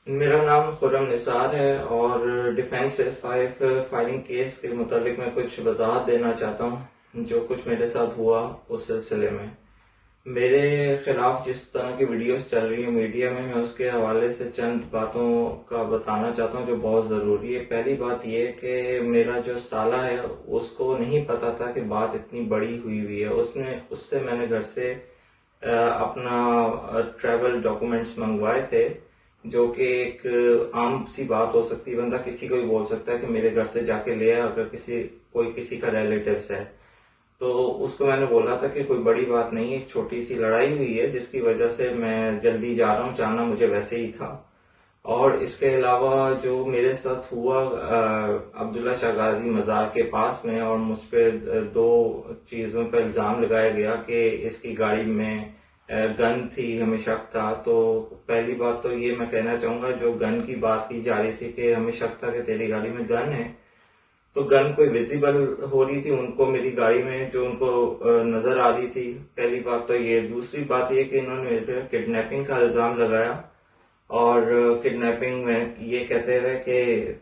मेरा नाम खुर्रम निसार है और डिफेंस फेस 5 फायरिंग केस के मुताबिक मैं कुछ वजाहत देना चाहता हूँ जो कुछ मेरे साथ हुआ उस सिलसिले में। मेरे खिलाफ जिस तरह की वीडियोस चल रही है मीडिया में, मैं उसके हवाले से चंद बातों का बताना चाहता हूँ जो बहुत ज़रूरी है। पहली बात यह कि मेरा जो साला है उसको नहीं पता था कि बात इतनी बड़ी हुई है। उससे मैंने घर से अपना ट्रैवल डॉक्यूमेंट्स मंगवाए थे, जो कि एक आम सी बात हो सकती है। बंदा किसी को भी बोल सकता है कि मेरे घर से जाके ले आ, अगर कोई किसी का रिलेटिव्स है। तो उसको मैंने बोला था कि कोई बड़ी बात नहीं है, एक छोटी सी लड़ाई हुई है जिसकी वजह से मैं जल्दी जा रहा हूँ, जाना मुझे वैसे ही था। और इसके अलावा जो मेरे साथ हुआ अब्दुल्ला शाह गाजी मजार के पास में, और मुझ पे दो चीजों पर इल्जाम लगाया गया कि इसकी गाड़ी में गन थी, हमें शक था। तो पहली बात तो ये मैं कहना चाहूंगा, जो गन की बात की जा रही थी कि हमें शक था कि तेरी गाड़ी में गन है, तो गन कोई विजिबल हो रही थी उनको मेरी गाड़ी में, जो उनको नजर आ रही थी। पहली बात तो ये। दूसरी बात ये कि इन्होंने मेरे पे किडनैपिंग का इल्जाम लगाया, और किडनैपिंग में ये कहते रहे कि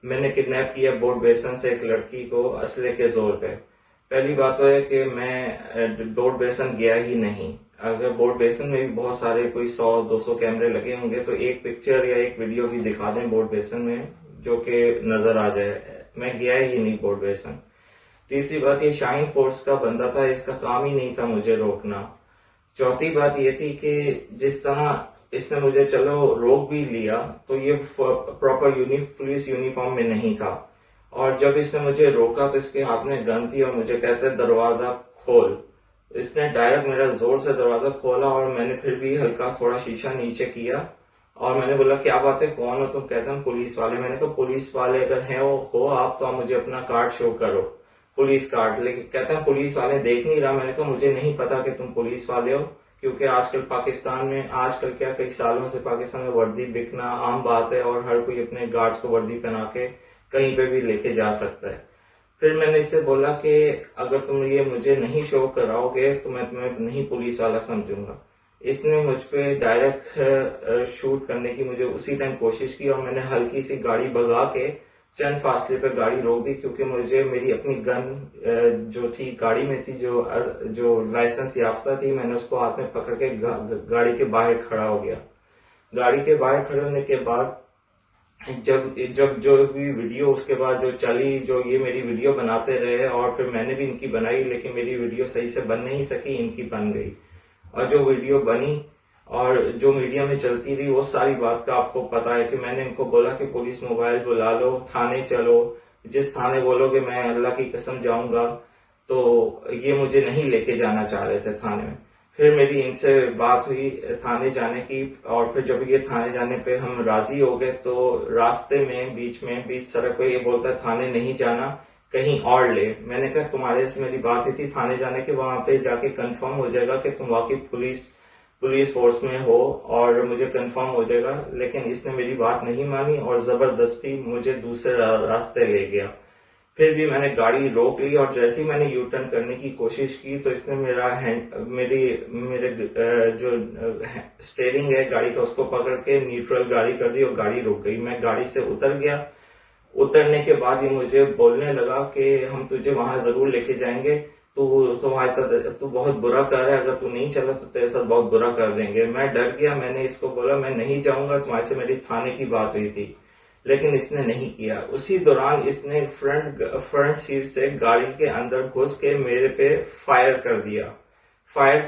मैंने किडनैप किया बोर्ड बेसन से एक लड़की को असले के जोर पे। पहली बात तो है कि मैं बोर्ड बेसन गया ही नहीं। अगर बोर्ड बेसन में भी बहुत सारे कोई 100-200 कैमरे लगे होंगे तो एक पिक्चर या एक वीडियो भी दिखा दें बोर्ड बेसन में जो कि नजर आ जाए। मैं गया ही नहीं बोर्ड बेसन। तीसरी बात, ये शाइन फोर्स का बंदा था, इसका काम ही नहीं था मुझे रोकना। चौथी बात ये थी कि जिस तरह इसने मुझे चलो रोक भी लिया तो ये प्रॉपर पुलिस यूनिफॉर्म में नहीं था, और जब इसने मुझे रोका तो इसके हाथ में गन थी और मुझे कहते दरवाजा खोल। इसने डायरेक्ट मेरा जोर से दरवाजा खोला और मैंने फिर भी हल्का थोड़ा शीशा नीचे किया और मैंने बोला क्या बात है, कौन हो तुम? कहते हैं पुलिस वाले। मैंने कहा पुलिस वाले अगर हैं हो आप तो आप मुझे अपना कार्ड शो करो, पुलिस कार्ड। लेकिन कहते हैं पुलिस वाले देख नहीं रहा। मैंने कहा मुझे नहीं पता कि तुम पुलिस वाले हो, क्योंकि आजकल पाकिस्तान में, आजकल क्या कई सालों से पाकिस्तान में वर्दी बिकना आम बात है और हर कोई अपने गार्ड्स को वर्दी पहना के कहीं पे भी लेके जा सकता है। फिर मैंने इससे बोला कि अगर तुम ये मुझे नहीं शो कराओगे तो मैं तुम्हें नहीं पुलिस वाला समझूंगा। इसने मुझ पे डायरेक्ट शूट करने की मुझे उसी टाइम कोशिश की और मैंने हल्की सी गाड़ी भगा के चंद फासले पे गाड़ी रोक दी, क्योंकि मुझे मेरी अपनी गन जो थी गाड़ी में थी, जो लाइसेंस याफ्ता थी, मैंने उसको हाथ में पकड़ के गाड़ी के बाहर खड़ा हो गया। गाड़ी के बाहर खड़े होने के बाद जब जब जो भी वीडियो उसके बाद जो चली, जो ये मेरी वीडियो बनाते रहे और फिर मैंने भी इनकी बनाई, लेकिन मेरी वीडियो सही से बन नहीं सकी, इनकी बन गई। और जो वीडियो बनी और जो मीडिया में चलती रही, वो सारी बात का आपको पता है कि मैंने इनको बोला कि पुलिस मोबाइल बुला लो, थाने चलो, जिस थाने बोलोगे मैं अल्लाह की कसम जाऊंगा। तो ये मुझे नहीं लेके जाना चाह रहे थे थाने में। फिर मेरी इनसे बात हुई थाने जाने की, और फिर जब ये थाने जाने पे हम राजी हो गए तो रास्ते में बीच सड़क पे ये बोलता है थाने नहीं जाना, कहीं और ले। मैंने कहा तुम्हारे से मेरी बात हुई थी थाने जाने के, वहां पे जाके कंफर्म हो जाएगा कि तुम वाकई पुलिस फोर्स में हो और मुझे कंफर्म हो जाएगा। लेकिन इसने मेरी बात नहीं मानी और जबरदस्ती मुझे दूसरे रास्ते ले गया। फिर भी मैंने गाड़ी रोक ली और जैसे ही मैंने यू टर्न करने की कोशिश की तो इसने मेरे जो स्टेयरिंग है गाड़ी का उसको पकड़ के न्यूट्रल गाड़ी कर दी और गाड़ी रुक गई। मैं गाड़ी से उतर गया। उतरने के बाद ये मुझे बोलने लगा कि हम तुझे वहां जरूर लेके जाएंगे, तू तुम्हारे साथ तू बहुत बुरा कर रहा है, अगर तू नहीं चला तो तेरे साथ बहुत बुरा कर देंगे। मैं डर गया। मैंने इसको बोला मैं नहीं जाऊंगा, तुम्हारे से मेरी थाने की बात हुई थी, लेकिन इसने नहीं किया। उसी दौरान इसने फ्रंट सीट से गाड़ी के अंदर घुस के मेरे पे फायर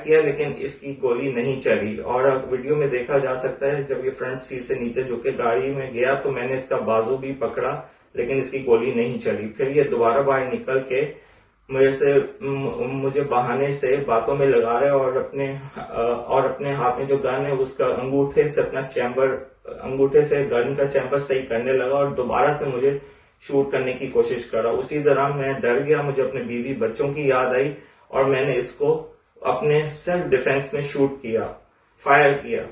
किया, लेकिन इसकी गोली नहीं चली। और अब वीडियो में देखा जा सकता है जब ये फ्रंट सीट से नीचे झुक के गाड़ी में गया तो मैंने इसका बाजू भी पकड़ा, लेकिन इसकी गोली नहीं चली। फिर ये दोबारा बाहर निकल के मुझे बहाने से बातों में लगा रहे और अपने हाथ में जो गन है उसका अंगूठे से गन का चैम्बर सही करने लगा और दोबारा से मुझे शूट करने की कोशिश करा। उसी दौरान मैं डर गया, मुझे अपने बीवी बच्चों की याद आई और मैंने इसको अपने सेल्फ डिफेंस में फायर किया।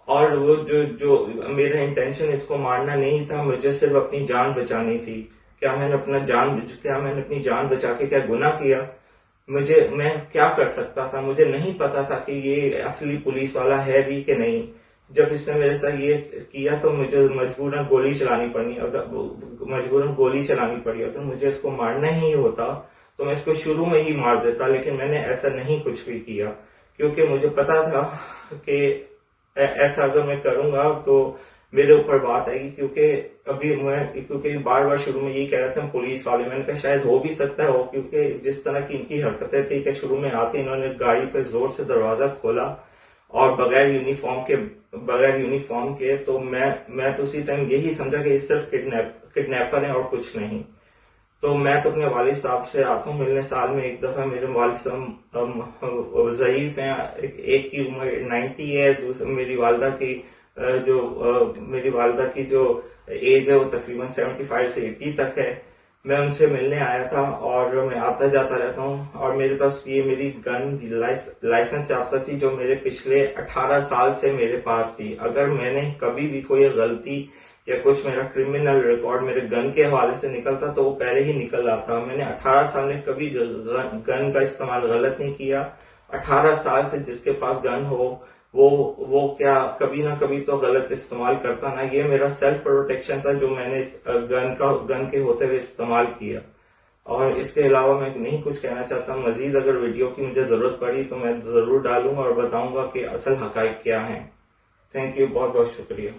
और वो जो मेरा इंटेंशन इसको मारना नहीं था, मुझे सिर्फ अपनी जान बचानी थी। क्या मैंने अपनी जान बचा के क्या गुनाह किया? मैं क्या कर सकता था? मुझे नहीं पता था कि ये असली पुलिस वाला है भी कि नहीं। जब इसने मेरे साथ ये किया तो मुझे मजबूरन गोली चलानी पड़ी। अगर मुझे इसको मारना ही होता तो मैं इसको शुरू में ही मार देता, लेकिन मैंने ऐसा नहीं कुछ भी किया, क्योंकि मुझे पता था कि ऐसा अगर मैं करूंगा तो मेरे ऊपर बात आएगी। क्योंकि बार बार शुरू में यही कह रहा था पुलिस वाले, मैंने कहा शायद हो भी सकता है क्योंकि जिस तरह की इनकी हरकतें थी कि शुरू में आते इन्होंने गाड़ी पे जोर से दरवाजा खोला और बगैर यूनिफॉर्म के तो मैं तो उसी टाइम यही समझा कि ये सिर्फ किडनैपर है और कुछ नहीं। तो मैं तो अपने वालिद साहब से आता हूँ मिलने, साल में एक दफा। मेरे वालिद साहब ज़ईफ हैं, एक की उम्र 90 है, दूसरी मेरी वालदा की जो एज है वो तकरीबन 75 से 80 तक है। मैं उनसे मिलने आया था और मैं आता जाता रहता हूँ, और मेरे पास ये मेरी गन लाइसेंस याफ्ता थी जो मेरे पिछले 18 साल से मेरे पास थी। अगर मैंने कभी भी कोई गलती या कुछ मेरा क्रिमिनल रिकॉर्ड मेरे गन के हवाले से निकलता तो वो पहले ही निकल आता। मैंने 18 साल में कभी गन का इस्तेमाल गलत नहीं किया। 18 साल से जिसके पास गन हो वो क्या कभी ना कभी तो गलत इस्तेमाल करता ना। ये मेरा सेल्फ प्रोटेक्शन था जो मैंने गन के होते हुए इस्तेमाल किया। और इसके अलावा मैं नहीं कुछ कहना चाहता। मजीद अगर वीडियो की मुझे जरूरत पड़ी तो मैं जरूर डालूंगा और बताऊंगा कि असल हकाइक क्या है। थैंक यू, बहुत बहुत शुक्रिया।